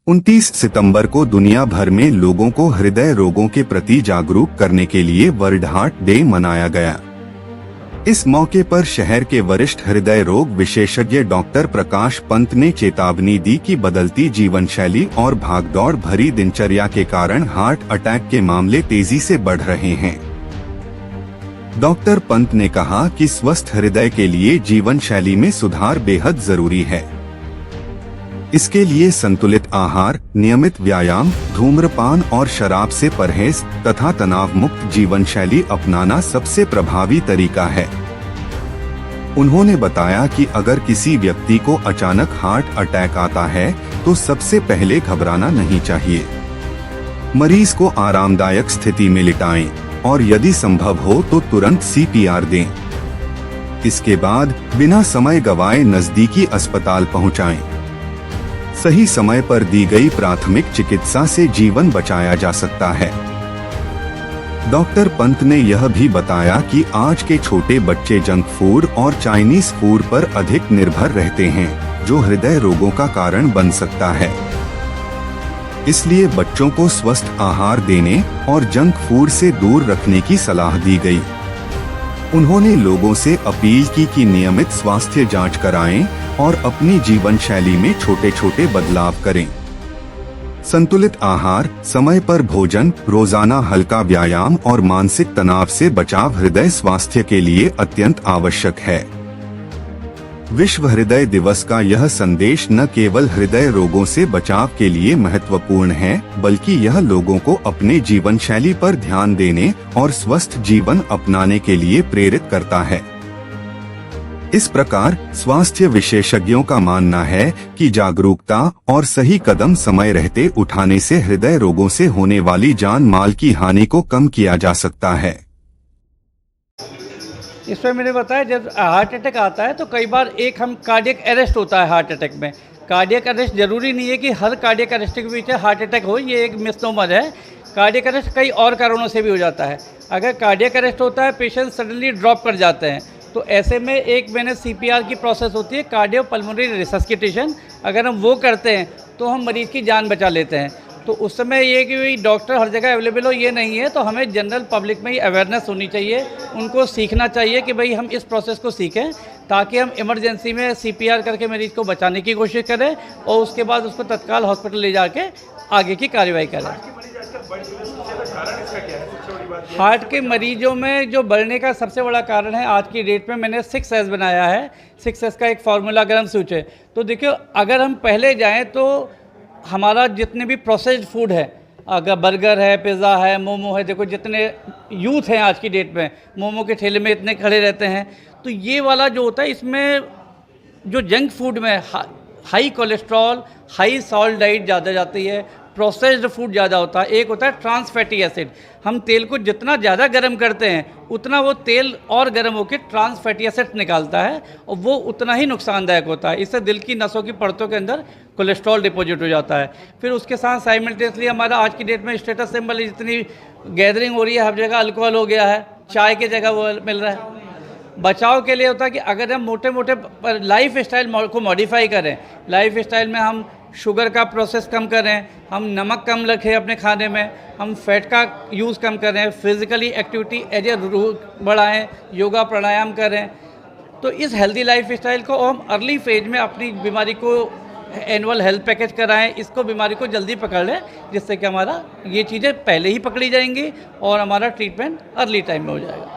29 सितंबर को दुनिया भर में लोगों को हृदय रोगों के प्रति जागरूक करने के लिए वर्ल्ड हार्ट डे मनाया गया। इस मौके पर शहर के वरिष्ठ हृदय रोग विशेषज्ञ डॉक्टर प्रकाश पंत ने चेतावनी दी कि बदलती जीवन शैली और भागदौड़ भरी दिनचर्या के कारण हार्ट अटैक के मामले तेजी से बढ़ रहे हैं। डॉक्टर पंत ने कहा कि स्वस्थ हृदय के लिए जीवन शैली में सुधार बेहद जरूरी है। इसके लिए संतुलित आहार, नियमित व्यायाम, धूम्रपान और शराब से परहेज तथा तनाव मुक्त जीवन शैली अपनाना सबसे प्रभावी तरीका है। उन्होंने बताया कि अगर किसी व्यक्ति को अचानक हार्ट अटैक आता है तो सबसे पहले घबराना नहीं चाहिए। मरीज को आरामदायक स्थिति में लिटाएं और यदि संभव हो तो तुरंत CPR दें। इसके बाद बिना समय गवाए नजदीकी अस्पताल पहुंचाएं। सही समय पर दी गई प्राथमिक चिकित्सा से जीवन बचाया जा सकता है। डॉक्टर पंत ने यह भी बताया कि आज के छोटे बच्चे जंक फूड और चाइनीज फूड पर अधिक निर्भर रहते हैं, जो हृदय रोगों का कारण बन सकता है। इसलिए बच्चों को स्वस्थ आहार देने और जंक फूड से दूर रखने की सलाह दी गई। उन्होंने लोगों से अपील की कि नियमित स्वास्थ्य जांच कराएं और अपनी जीवन शैली में छोटे छोटे बदलाव करें। संतुलित आहार, समय पर भोजन, रोजाना हल्का व्यायाम और मानसिक तनाव से बचाव हृदय स्वास्थ्य के लिए अत्यंत आवश्यक है। विश्व हृदय दिवस का यह संदेश न केवल हृदय रोगों से बचाव के लिए महत्वपूर्ण है, बल्कि यह लोगों को अपने जीवन शैली पर ध्यान देने और स्वस्थ जीवन अपनाने के लिए प्रेरित करता है। इस प्रकार स्वास्थ्य विशेषज्ञों का मानना है कि जागरूकता और सही कदम समय रहते उठाने से हृदय रोगों से होने वाली जान माल की हानि को कम किया जा सकता है। इसमें मैंने बताया जब हार्ट अटैक आता है तो कई बार एक हम कार्डियक अरेस्ट होता है हार्ट अटैक में। कार्डियक अरेस्ट जरूरी नहीं है कि हर कार्डियक अरेस्ट के पीछे हार्ट अटैक हो, ये एक मिसनोमर है। कार्डियक अरेस्ट कई और कारणों से भी हो जाता है। अगर कार्डियक अरेस्ट होता है, पेशेंट सडनली ड्रॉप कर जाते हैं, तो ऐसे में 1 महीने CPR की प्रोसेस होती है, कार्डियो पल्मोनरी रिसस्किटेशन। अगर हम वो करते हैं तो हम मरीज़ की जान बचा लेते हैं। तो उस समय ये कि डॉक्टर हर जगह अवेलेबल हो ये नहीं है, तो हमें जनरल पब्लिक में ही अवेयरनेस होनी चाहिए। उनको सीखना चाहिए कि भाई हम इस प्रोसेस को सीखें ताकि हम इमरजेंसी में CPR करके मरीज़ को बचाने की कोशिश करें और उसके बाद उसको तत्काल हॉस्पिटल ले जाके आगे की कार्रवाई करें। हार्ट के मरीजों में जो बढ़ने का सबसे बड़ा कारण है, आज की डेट में मैंने 6S बनाया है। 6S का एक फार्मूला अगर हम सोचें तो देखियो, अगर हम पहले जाएं तो हमारा जितने भी प्रोसेस्ड फूड है, अगर बर्गर है, पिज़्ज़ा है, मोमो है, देखो जितने यूथ हैं आज की डेट में मोमो के ठेले में इतने खड़े रहते हैं, तो ये वाला जो होता है इसमें जो जंक फूड में high cholesterol, high salt diet ज़्यादा जाती है, प्रोसेस्ड फूड ज़्यादा होता है। एक होता है ट्रांस फैटी एसिड। हम तेल को जितना ज़्यादा गर्म करते हैं उतना वो तेल और गर्म होकर ट्रांस फैटी एसिड निकालता है और वो उतना ही नुकसानदायक होता है। इससे दिल की नसों की परतों के अंदर कोलेस्ट्रॉल डिपॉजिट हो जाता है। फिर उसके साथ साइमल्टेनियसली हमारा आज की डेट में स्टेटस सिंबल जितनी गैदरिंग हो रही है, हर जगह अल्कोहल हो गया है, चाय की जगह वो मिल रहा है। बचाव के लिए होता है कि अगर हम मोटे मोटे लाइफ स्टाइल को मॉडिफाई करें, लाइफ स्टाइल में हम शुगर का प्रोसेस कम करें, हम नमक कम रखें अपने खाने में, हम फैट का यूज़ कम करें, फिज़िकली एक्टिविटी एज ए बढ़ाएं, योगा प्राणायाम करें, तो इस हेल्दी लाइफ स्टाइल को हम अर्ली फेज में अपनी बीमारी को एनुअल हेल्थ पैकेज कराएं, इसको बीमारी को जल्दी पकड़ लें, जिससे कि हमारा ये चीज़ें पहले ही पकड़ी जाएंगी और हमारा ट्रीटमेंट अर्ली टाइम में हो जाएगा।